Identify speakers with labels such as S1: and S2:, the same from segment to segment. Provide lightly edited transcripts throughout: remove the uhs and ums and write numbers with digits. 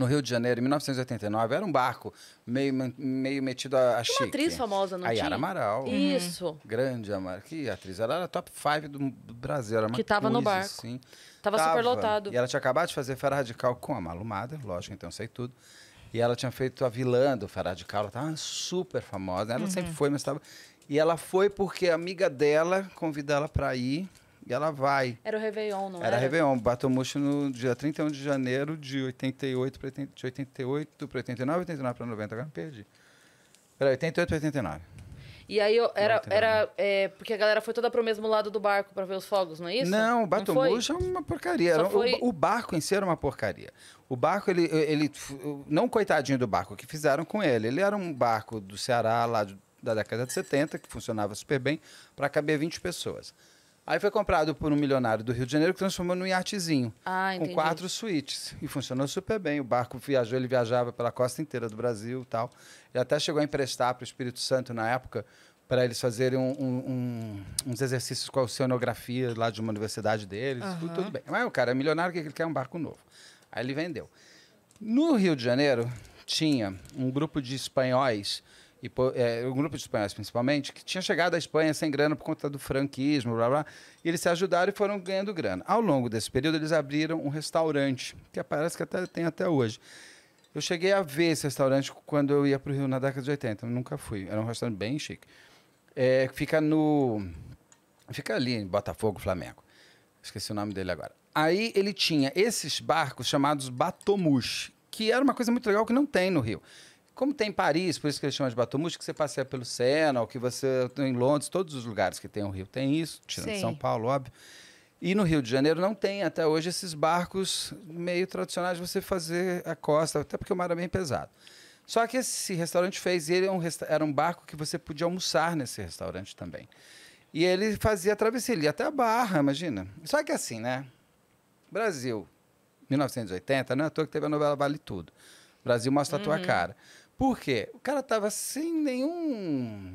S1: no Rio de Janeiro, em 1989, era um barco meio metido a chique.
S2: Uma atriz famosa, não
S1: a
S2: tinha?
S1: Yara Amaral.
S2: Isso.
S1: Grande Amaral. Que atriz? Ela era top 5 do Brasil. Era uma
S2: Que tava no
S1: coisa,
S2: barco.
S1: assim.
S2: Tava super lotado.
S1: E ela tinha acabado de fazer Fera Radical com a Malu Mader, lógico, então eu sei tudo. E ela tinha feito a vilã do Fera Radical, ela tava super famosa. Ela sempre foi, mas estava... E ela foi porque a amiga dela convidou ela para ir, e ela vai.
S2: Era o Réveillon, não era?
S1: Era Réveillon, Batomuxo no dia 31 de janeiro de 88 para 89, 89 para 90, agora me perdi. Era 88 para 89.
S2: E aí porque a galera foi toda pro mesmo lado do barco pra ver os fogos, não é isso?
S1: Não, o Batomuxo é uma porcaria. O barco em si era uma porcaria. O barco, ele não coitadinho do barco, o que fizeram com ele. Ele era um barco do Ceará, lá da década de 70, que funcionava super bem, para caber 20 pessoas. Aí foi comprado por um milionário do Rio de Janeiro que transformou num iatezinho. Com 4 suítes. E funcionou super bem. O barco viajou, ele viajava pela costa inteira do Brasil e tal. Ele até chegou a emprestar para o Espírito Santo, na época, para eles fazerem uns exercícios com a oceanografia lá de uma universidade deles. Tudo bem. Mas o cara é milionário, que ele quer um barco novo. Aí ele vendeu. No Rio de Janeiro, tinha um grupo de espanhóis, um grupo de espanhóis principalmente, que tinha chegado à Espanha sem grana por conta do franquismo, blá, blá, e eles se ajudaram e foram ganhando grana. Ao longo desse período, eles abriram um restaurante, que parece que tem até hoje. Eu cheguei a ver esse restaurante quando eu ia para o Rio na década de 80, eu nunca fui. Era um restaurante bem chique. Fica ali em Botafogo, Flamengo. Esqueci o nome dele agora. Aí ele tinha esses barcos chamados Batomuxo, que era uma coisa muito legal que não tem no Rio. Como tem em Paris, por isso que eles chamam de Batomuxo, que você passeia pelo Sena, ou que você em Londres, todos os lugares que tem o Rio tem isso, tirando São Paulo, óbvio. E no Rio de Janeiro não tem até hoje esses barcos meio tradicionais de você fazer a costa, até porque o mar é bem pesado. Só que esse restaurante era um barco que você podia almoçar nesse restaurante também. E ele fazia a travessia, ele ia até a Barra, imagina. Só que assim, né? Brasil, 1980, não é à toa que teve a novela Vale Tudo. Brasil mostra a tua cara. Por quê? O cara tava sem nenhum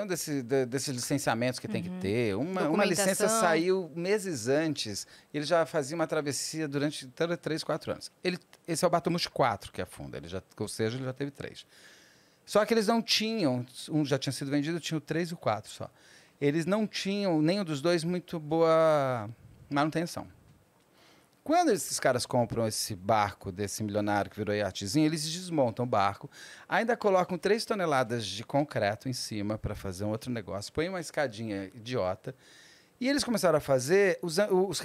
S1: desses licenciamentos que tem que ter. Uma licença saiu meses antes. Ele já fazia uma travessia durante 3, 4 anos. Esse é o Batomuxo 4 que afunda. Ou seja, ele já teve 3. Só que eles não tinham, um já tinha sido vendido, tinha o 3 e o 4 só. Eles não tinham, nenhum dos dois, muito boa manutenção. Quando esses caras compram esse barco desse milionário que virou iatezinho, eles desmontam o barco, ainda colocam 3 toneladas de concreto em cima para fazer um outro negócio, põem uma escadinha idiota, e eles começaram a fazer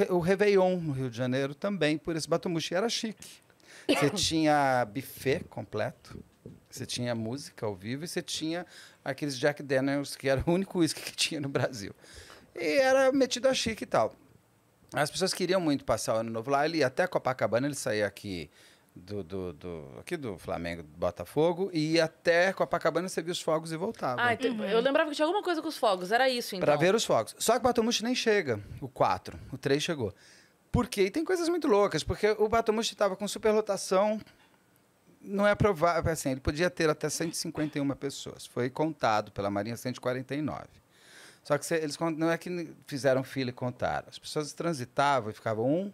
S1: o Réveillon no Rio de Janeiro também por esse Batomuxo, e era chique. Você tinha buffet completo, você tinha música ao vivo e você tinha aqueles Jack Daniels, que era o único uísque que tinha no Brasil. E era metido a chique e tal. As pessoas queriam muito passar o ano novo lá. Ele ia até Copacabana, ele saía aqui do Flamengo, do Botafogo, e ia até Copacabana, você via os fogos e voltava.
S2: Eu lembrava que tinha alguma coisa com os fogos, era isso então.
S1: Para ver os fogos. Só que o Batomuxo nem chega, o 4, o 3 chegou. Por quê? E tem coisas muito loucas, porque o Batomuxo estava com superlotação, não é provável, assim, ele podia ter até 151 pessoas. Foi contado pela Marinha 149. Só que eles não é que fizeram fila e contaram. As pessoas transitavam e ficavam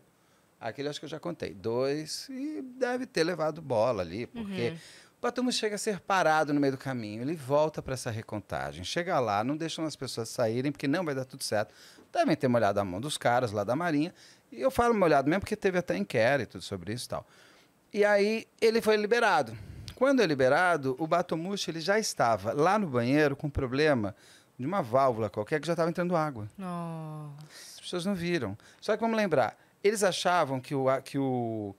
S1: aquele acho que eu já contei, 2, e deve ter levado bola ali, porque o Batomuxo chega a ser parado no meio do caminho, ele volta para essa recontagem, chega lá, não deixam as pessoas saírem, porque não vai dar tudo certo. Devem ter molhado a mão dos caras lá da Marinha, e eu falo molhado mesmo porque teve até inquérito sobre isso e tal. E aí ele foi liberado. Quando é liberado, o Batomuxo ele já estava lá no banheiro com problema de uma válvula qualquer que já estava entrando água.
S3: Nossa.
S1: As pessoas não viram. Só que vamos lembrar, eles achavam que o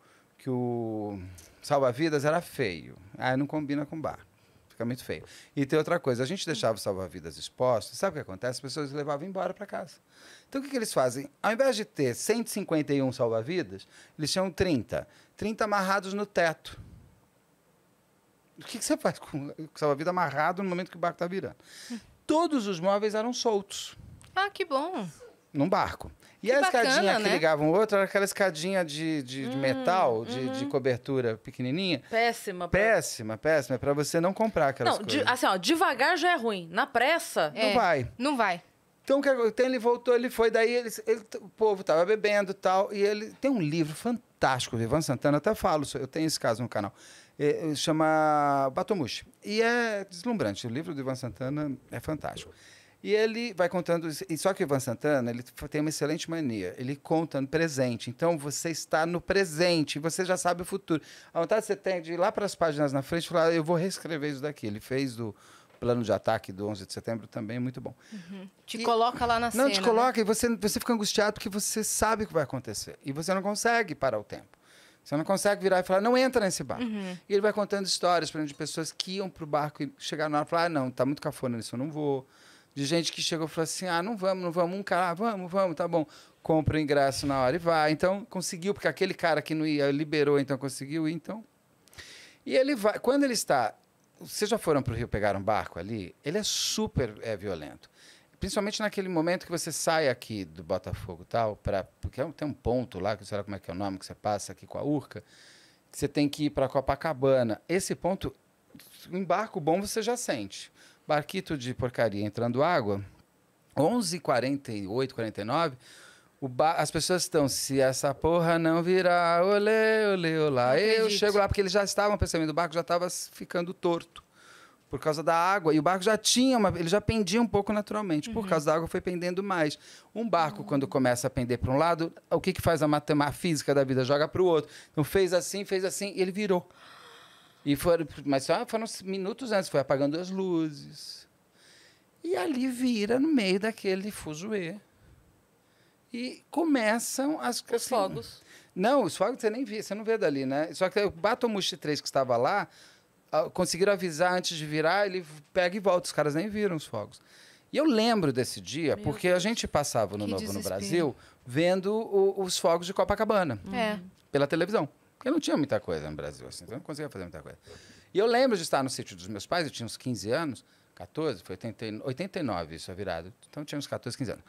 S1: salva-vidas era feio. Não combina com bar. Fica muito feio. E tem outra coisa, a gente deixava o salva-vidas exposto, sabe o que acontece? As pessoas levavam embora para casa. Então o que eles fazem? Ao invés de ter 151 salva-vidas, eles tinham 30. 30 amarrados no teto. O que você faz com o salva-vidas amarrado no momento que o barco está virando? Todos os móveis eram soltos.
S3: Ah, que bom.
S1: Num barco. E a
S3: bacana,
S1: escadinha que
S3: né?
S1: ligava um outro era aquela escadinha de metal, de cobertura pequenininha.
S2: Péssima.
S1: Péssima. Para você não comprar aquelas coisas.
S2: Assim, ó, devagar já é ruim. Na pressa...
S1: Não vai.
S3: Não vai.
S1: Então ele voltou, ele foi, daí o povo estava bebendo e tal, e ele tem um livro fantástico fantástico. O Ivan Santana, até falo, eu tenho esse caso no canal. Chama Batomushi. E é deslumbrante. O livro do Ivan Santana é fantástico. E ele vai contando... Só que o Ivan Santana, ele tem uma excelente mania. Ele conta no presente. Então, você está no presente. Você já sabe o futuro. A vontade que você tem de ir lá para as páginas na frente e falar, eu vou reescrever isso daqui. Ele fez do plano de ataque do 11 de setembro também, muito bom.
S3: Te coloca lá na cena.
S1: Não, te coloca, né? E você fica angustiado porque você sabe o que vai acontecer. E você não consegue parar o tempo. Você não consegue virar e falar, não entra nesse barco. E ele vai contando histórias, por exemplo, de pessoas que iam para o barco e chegaram na hora e falaram, não, tá muito cafona nisso, eu não vou. De gente que chegou e falou assim, não vamos. Um cara, vamos, tá bom. Compra o ingresso na hora e vai. Então, conseguiu, porque aquele cara que não ia, liberou, então conseguiu ir, então. E ele vai, quando ele está... Vocês já foram para o Rio pegar um barco ali? Ele é super violento. Principalmente naquele momento que você sai aqui do Botafogo e tal, porque tem um ponto lá, que eu sei lá como é que é o nome, que você passa aqui com a Urca, que você tem que ir para Copacabana. Esse ponto, em barco bom você já sente. Barquito de porcaria entrando água, 11h48, 49, as pessoas estão, se essa porra não virar, olê, olê, olá. Eu chego lá, porque eles já estavam percebendo, o barco já estava ficando torto. Por causa da água. E o barco já tinha ele já pendia um pouco naturalmente. Por causa da água foi pendendo mais. Um barco, quando começa a pender para um lado, o que faz a matemática física da vida? Joga para o outro. Então fez assim, e ele virou. Mas só foram minutos antes, foi apagando as luzes. E ali vira no meio daquele fuzuê. E começam
S2: os fogos.
S1: Não, os fogos você nem vê, você não vê dali, né? Só que o Batomushi 3 que estava lá, conseguiram avisar antes de virar, ele pega e volta. Os caras nem viram os fogos. E eu lembro desse dia, porque a gente passava no Novo no Brasil vendo os fogos de Copacabana. Pela televisão. Porque não tinha muita coisa no Brasil, assim, então eu não conseguia fazer muita coisa. E eu lembro de estar no sítio dos meus pais, eu tinha uns 15 anos, 14, foi 89 isso, a virada. Então eu tinha uns 14, 15 anos.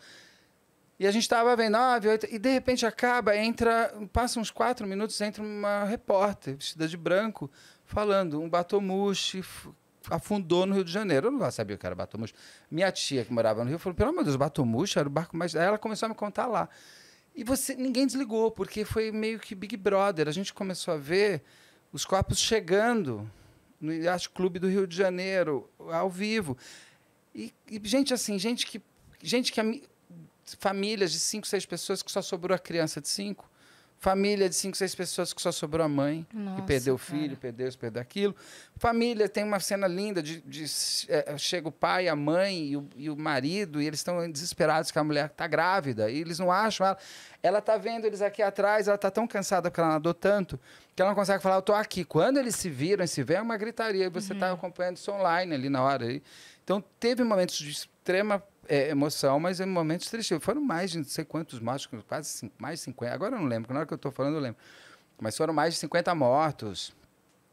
S1: E a gente estava vendo 9, 8, e de repente passa uns 4 minutos, entra uma repórter vestida de branco, falando, um Batomushi afundou no Rio de Janeiro. Eu não sabia o que era Batomushi. Minha tia, que morava no Rio, falou, pelo amor de Deus, Batomushi era o barco mais... Aí ela começou a me contar lá. E ninguém desligou, porque foi meio que Big Brother. A gente começou a ver os corpos chegando no Yacht Clube do Rio de Janeiro, ao vivo. E gente assim, famílias de 5, 6 pessoas que só sobrou a criança de 5. Família de 5, 6 pessoas que só sobrou a mãe.
S2: Nossa,
S1: que perdeu o filho, perdeu isso, perdeu aquilo. Família, tem uma cena linda chega o pai, a mãe e o marido, e eles estão desesperados que a mulher está grávida, e eles não acham ela. Ela está vendo eles aqui atrás, ela está tão cansada porque ela nadou tanto, que ela não consegue falar, eu estou aqui. Quando eles se viram e se vê, é uma gritaria, e você está acompanhando isso online ali na hora. Então, teve momentos de extrema emoção, mas em momentos tristes. Foram mais de não sei quantos mortos, quase mais de 50. Agora eu não lembro, na hora que eu estou falando eu lembro. Mas foram mais de 50 mortos,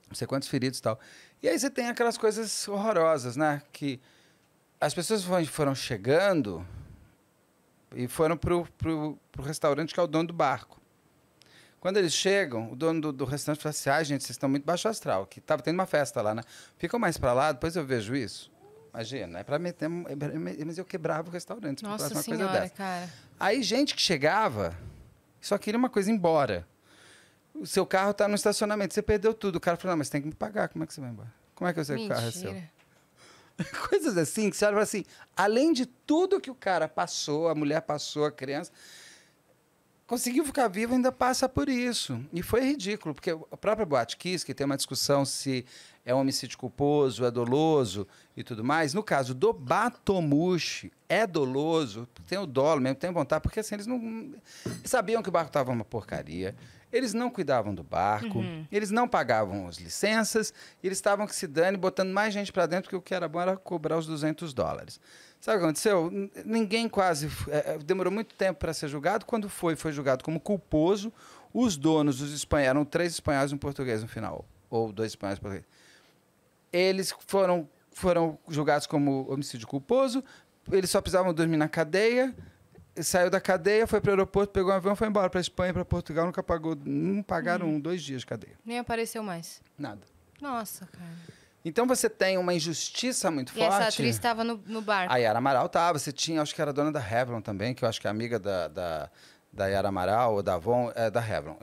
S1: não sei quantos feridos e tal. E aí você tem aquelas coisas horrorosas, né? Que as pessoas foram chegando e foram pro restaurante que é o dono do barco. Quando eles chegam, o dono do restaurante fala assim, gente, vocês estão muito baixo astral, que estava tendo uma festa lá, né? Ficam mais para lá, depois eu vejo isso. Imagina, é para meter... Mas eu quebrava o restaurante.
S3: Nossa
S1: uma
S3: senhora,
S1: coisa dessa.
S3: cara.
S1: Aí, gente que chegava, só queria uma coisa, ir embora. O seu carro está no estacionamento, você perdeu tudo. O cara falou, não, mas tem que me pagar, como é que você vai embora? Como é que eu sei que o carro é seu? Coisas assim, que você olha assim, além de tudo que o cara passou, a mulher passou, a criança... Conseguiu ficar vivo, ainda passa por isso. E foi ridículo, porque a própria Boate Kiss, que tem uma discussão se é um homicídio culposo, é doloso e tudo mais. No caso do Batomushi, é doloso, tem o dolo mesmo, tem vontade, porque assim, eles não sabiam que o barco estava uma porcaria, eles não cuidavam do barco, eles não pagavam as licenças, eles estavam que se dane, botando mais gente para dentro, porque o que era bom era cobrar os $200. Sabe o que aconteceu? Ninguém quase... demorou muito tempo para ser julgado. Quando foi julgado como culposo. Os donos, os espanhóis, eram 3 espanhóis e um português no final. Ou 2 espanhóis e um português. Eles foram julgados como homicídio culposo. Eles só precisavam dormir na cadeia. Saiu da cadeia, foi para o aeroporto, pegou um avião, foi embora para a Espanha, para Portugal. Não pagaram 2 dias de cadeia.
S3: Nem apareceu mais.
S1: Nada.
S3: Nossa, cara.
S1: Então você tem uma injustiça muito forte.
S3: E essa atriz estava no barco.
S1: A Yara Amaral estava. Você tinha, acho que era a dona da Revlon também, que eu acho que é amiga da Yara Amaral ou da Avon, da Revlon,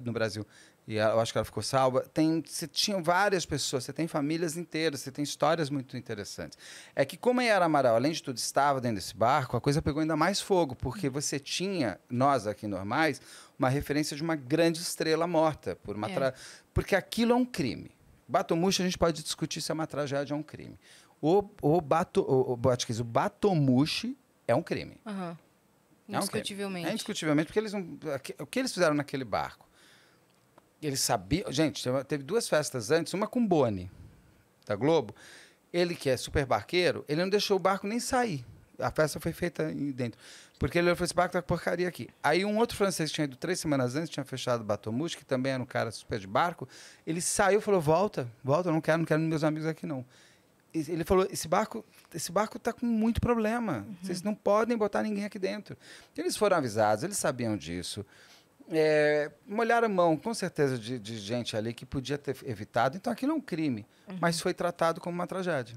S1: no Brasil. E eu acho que ela ficou salva. Você tinha várias pessoas, você tem famílias inteiras, você tem histórias muito interessantes. É que como a Yara Amaral, além de tudo, estava dentro desse barco, a coisa pegou ainda mais fogo, porque você tinha, nós aqui normais, uma referência de uma grande estrela morta. Porque aquilo é um crime. Batomushi, a gente pode discutir se é uma tragédia ou um crime. O Batomushi é um crime.
S3: Uhum.
S1: Indiscutivelmente. É indiscutivelmente, porque o que eles fizeram naquele barco? Eles sabiam... Gente, teve 2 festas antes, uma com Boni, da Globo. Ele, que é super barqueiro, ele não deixou o barco nem sair. A festa foi feita aí dentro. Porque ele falou, esse barco tá com porcaria aqui. Aí um outro francês que tinha ido 3 semanas antes, tinha fechado o Batomushi, que também era um cara super de barco, ele saiu e falou, volta, eu não quero meus amigos aqui, não. Ele falou, esse barco tá com muito problema. Vocês não podem botar ninguém aqui dentro. Eles foram avisados, eles sabiam disso. Molharam a mão, com certeza, de gente ali que podia ter evitado. Então, aquilo é um crime, mas foi tratado como uma tragédia.